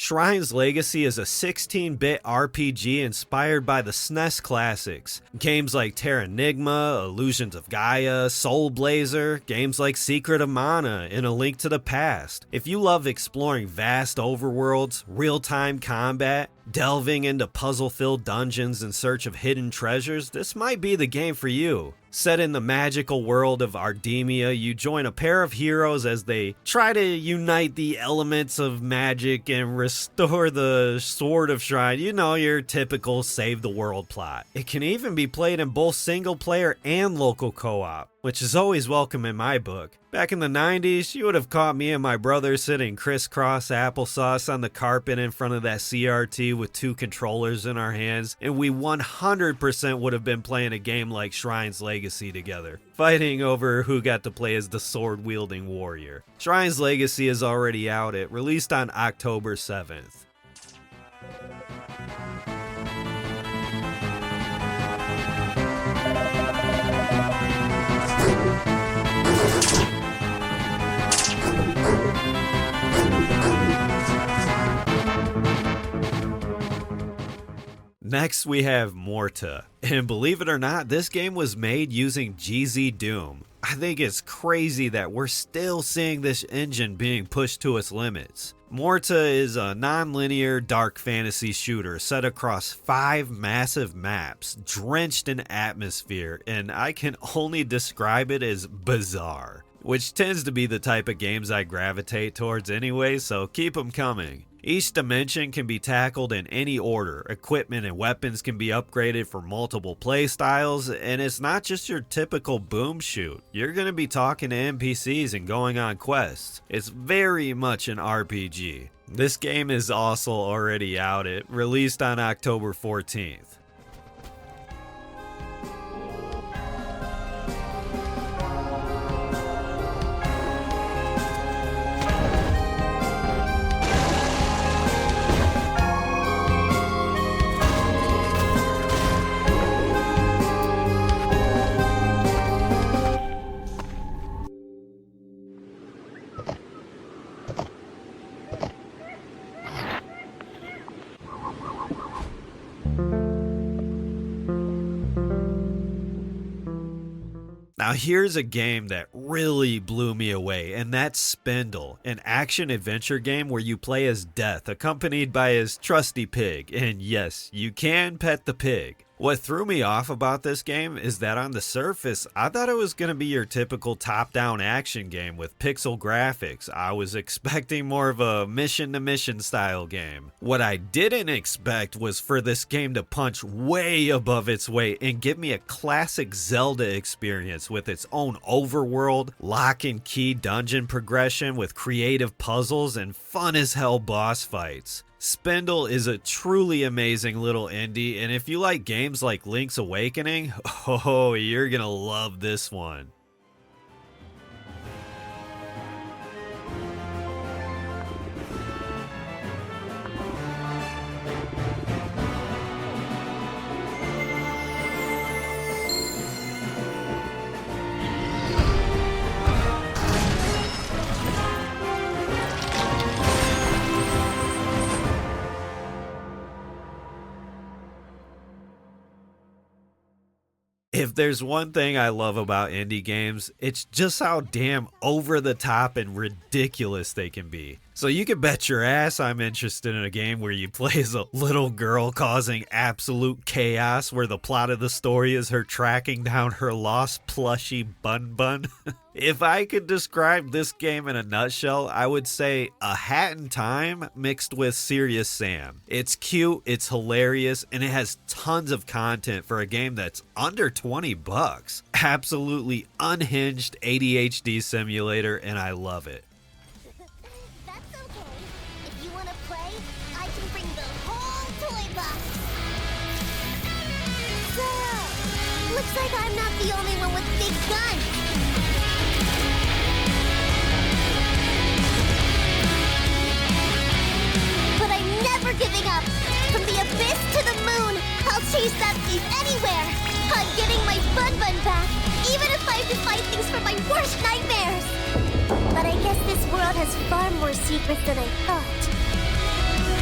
Shrine's Legacy is a 16-bit RPG inspired by the SNES classics. Games like Terranigma, Illusions of Gaia, Soul Blazer, games like Secret of Mana, and A Link to the Past. If you love exploring vast overworlds, real-time combat, delving into puzzle-filled dungeons in search of hidden treasures, this might be the game for you. Set in the magical world of Ardemia, you join a pair of heroes as they try to unite the elements of magic and restore the Sword of Shrine. You know, your typical save the world plot. It can even be played in both single player and local co-op, which is always welcome in my book. Back in the 90s, you would have caught me and my brother sitting crisscross applesauce on the carpet in front of that CRT with two controllers in our hands, and we 100% would have been playing a game like Shrine's Legacy together, fighting over who got to play as the sword-wielding warrior. Shrine's Legacy is already out. It released on October 7th. Next we have Mohrta, and believe it or not, this game was made using GZ Doom. I think it's crazy that we're still seeing this engine being pushed to its limits. Mohrta is a non-linear dark fantasy shooter set across 5 massive maps, drenched in atmosphere, and I can only describe it as bizarre, which tends to be the type of games I gravitate towards anyway, so keep them coming. Each dimension can be tackled in any order, equipment and weapons can be upgraded for multiple playstyles, and it's not just your typical boom shoot. You're going to be talking to NPCs and going on quests. It's very much an RPG. This game is also already out. It released on October 14th. Now here's a game that really blew me away, and that's Spindle, an action-adventure game where you play as Death, accompanied by his trusty pig, and yes, you can pet the pig. What threw me off about this game is that on the surface, I thought it was going to be your typical top-down action game with pixel graphics. I was expecting more of a mission-to-mission style game. What I didn't expect was for this game to punch way above its weight and give me a classic Zelda experience with its own overworld, lock and key dungeon progression with creative puzzles and fun as hell boss fights. Spindle is a truly amazing little indie, and if you like games like Link's Awakening, oh, you're gonna love this one. If there's one thing I love about indie games, it's just how damn over the top and ridiculous they can be. So you can bet your ass I'm interested in a game where you play as a little girl causing absolute chaos, where the plot of the story is her tracking down her lost plushie Bun Bun. If I could describe this game in a nutshell, I would say A Hat in Time mixed with Serious Sam. It's cute, it's hilarious, and it has tons of content for a game that's under 20 bucks. Absolutely unhinged ADHD simulator, and I love it. That's okay. If you want to play, I can bring the whole toy box. So, looks like I'm not the only one with big guns. But I'm never giving up. From the abyss to the moon, I'll chase that thief anywhere. I'm getting my Bun Bun back, even if I have to fight things from my worst nightmares. But I guess this world has far more secrets than I thought.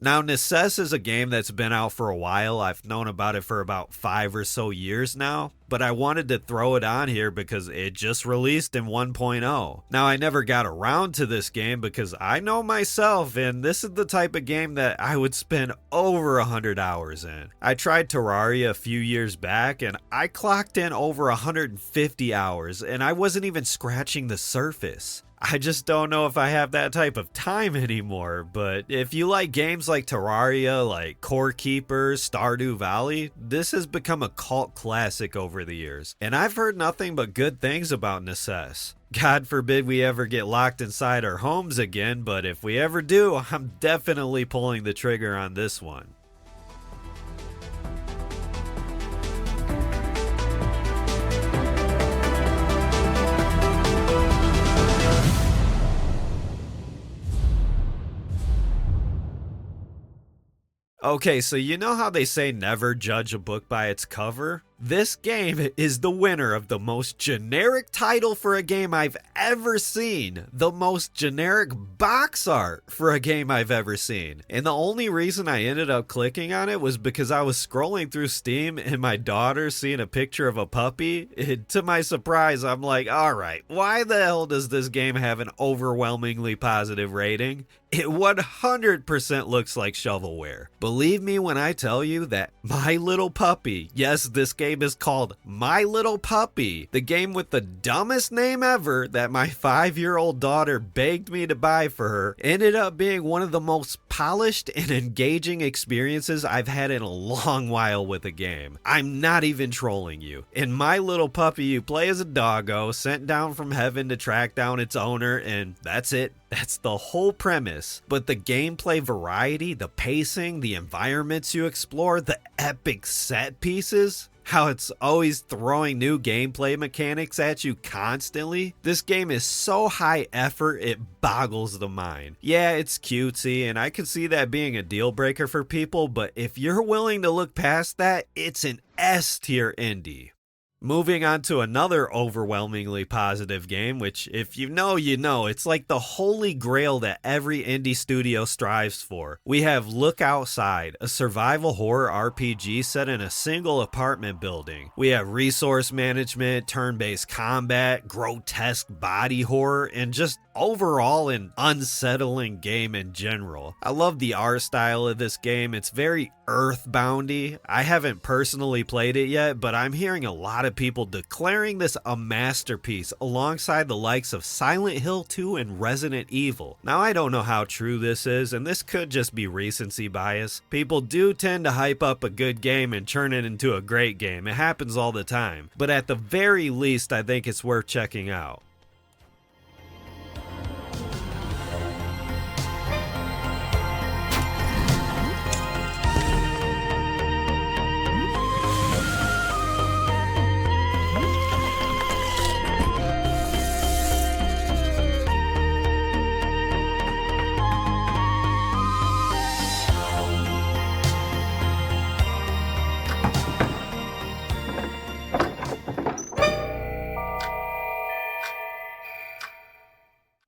Now, Necesse is a game that's been out for a while. I've known about it for about 5 or so years now, but I wanted to throw it on here because it just released in 1.0. Now, I never got around to this game because I know myself, and this is the type of game that I would spend over 100 hours in. I tried Terraria a few years back, and I clocked in over 150 hours, and I wasn't even scratching the surface. I just don't know if I have that type of time anymore, but if you like games like Terraria, like Core Keepers, Stardew Valley, this has become a cult classic over the years, and I've heard nothing but good things about Necesse. God forbid we ever get locked inside our homes again, but if we ever do, I'm definitely pulling the trigger on this one. Okay, so you know how they say never judge a book by its cover? This game is the winner of the most generic title for a game I've ever seen, the most generic box art for a game I've ever seen. And the only reason I ended up clicking on it was because I was scrolling through Steam and my daughter seeing a picture of a puppy. And to my surprise, I'm like, alright, why the hell does this game have an overwhelmingly positive rating? It 100% looks like shovelware. Believe me when I tell you that My Little Puppy, yes, this game is called My Little Puppy, the game with the dumbest name ever that my 5-year-old daughter begged me to buy for her, ended up being one of the most polished and engaging experiences I've had in a long while with a game. I'm not even trolling you. In My Little Puppy, you play as a doggo sent down from heaven to track down its owner, and that's it. That's the whole premise. But the gameplay variety, the pacing, the environments you explore, the epic set pieces, how it's always throwing new gameplay mechanics at you constantly. This game is so high effort, it boggles the mind. Yeah, it's cutesy, and I can see that being a deal breaker for people, but if you're willing to look past that, it's an S tier indie. Moving on to another overwhelmingly positive game, which if you know, you know, it's like the holy grail that every indie studio strives for. We have Look Outside, a survival horror RPG set in a single apartment building. We have resource management, turn-based combat, grotesque body horror, and just overall an unsettling game in general. I love the art style of this game. It's very earthboundy. I haven't personally played it yet, but I'm hearing a lot of people declaring this a masterpiece alongside the likes of Silent Hill 2 and Resident Evil. Now, I don't know how true this is, and this could just be recency bias. People do tend to hype up a good game and turn it into a great game. It happens all the time. But at the very least, I think it's worth checking out.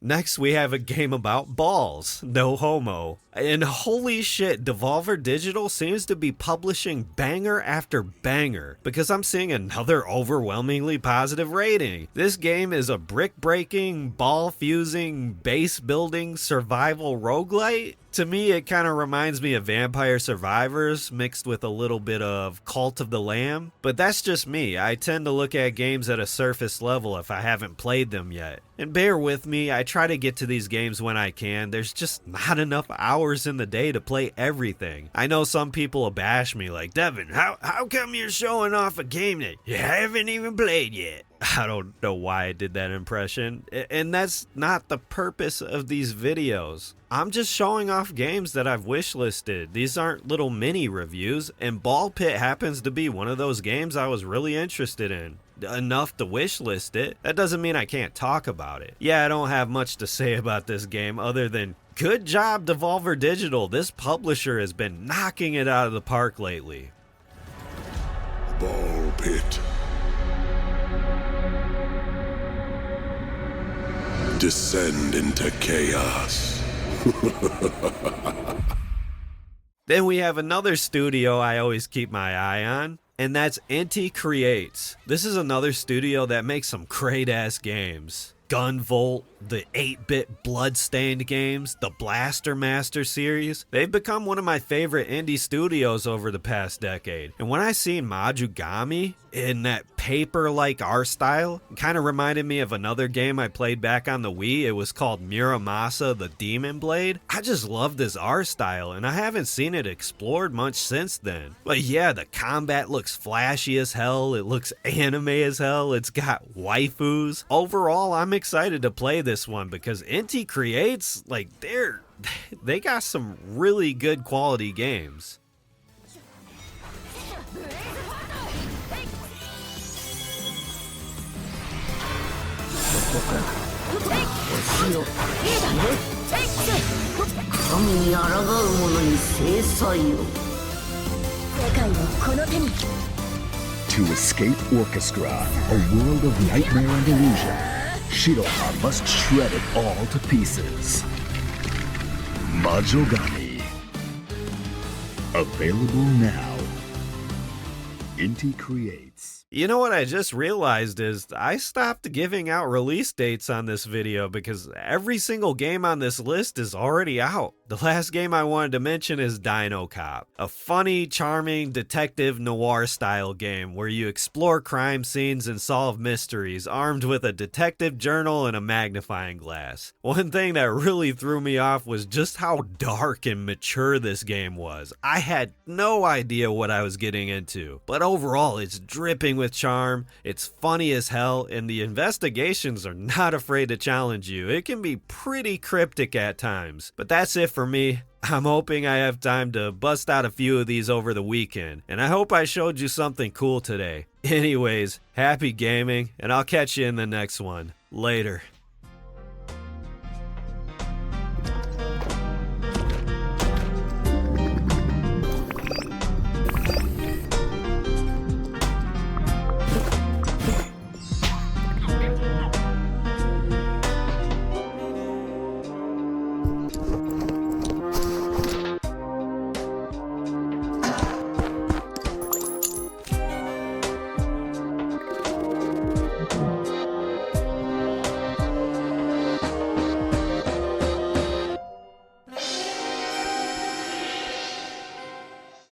Next, we have a game about balls, no homo. And holy shit, Devolver Digital seems to be publishing banger after banger, because I'm seeing another overwhelmingly positive rating. This game is a brick-breaking, ball-fusing, base-building survival roguelite. To me, it kind of reminds me of Vampire Survivors mixed with a little bit of Cult of the Lamb. But that's just me. I tend to look at games at a surface level if I haven't played them yet. And bear with me, I try to get to these games when I can. There's just not enough hours in the day to play everything. I know some people will bash me like, Devin, how come you're showing off a game that you haven't even played yet? I don't know why I did that impression, and that's not the purpose of these videos. I'm just showing off games that I've wishlisted. These aren't little mini reviews, and Ball Pit happens to be one of those games I was really interested in. Enough to wishlist it. That doesn't mean I can't talk about it. Yeah, I don't have much to say about this game other than good job, Devolver Digital. This publisher has been knocking it out of the park lately. Ball Pit. Descend into chaos. Then we have another studio I always keep my eye on, and that's Inti Creates. This is another studio that makes some great ass games. Gunvolt, the 8-bit Bloodstained games, the Blaster Master series. They've become one of my favorite indie studios over the past decade. And when I seen Majogami in that paper-like art style, it kind of reminded me of another game I played back on the Wii. It was called Muramasa the Demon Blade. I just love this art style, and I haven't seen it explored much since then. But yeah, the combat looks flashy as hell, it looks anime as hell, it's got waifus. Overall, I'm excited to play this one because Inti Creates, like, they got some really good quality games. To escape Orchestra, a world of nightmare and illusion, Shiroha must shred it all to pieces. Majogami. Available now. Inti Creates. You know what I just realized is I stopped giving out release dates on this video because every single game on this list is already out. The last game I wanted to mention is Dinocop, a funny, charming detective noir style game where you explore crime scenes and solve mysteries armed with a detective journal and a magnifying glass. One thing that really threw me off was just how dark and mature this game was. I had no idea what I was getting into, but overall it's dripping with charm, it's funny as hell, and the investigations are not afraid to challenge you. It can be pretty cryptic at times, but that's it for me. I'm hoping I have time to bust out a few of these over the weekend, and I hope I showed you something cool today. Anyways, happy gaming, and I'll catch you in the next one. Later.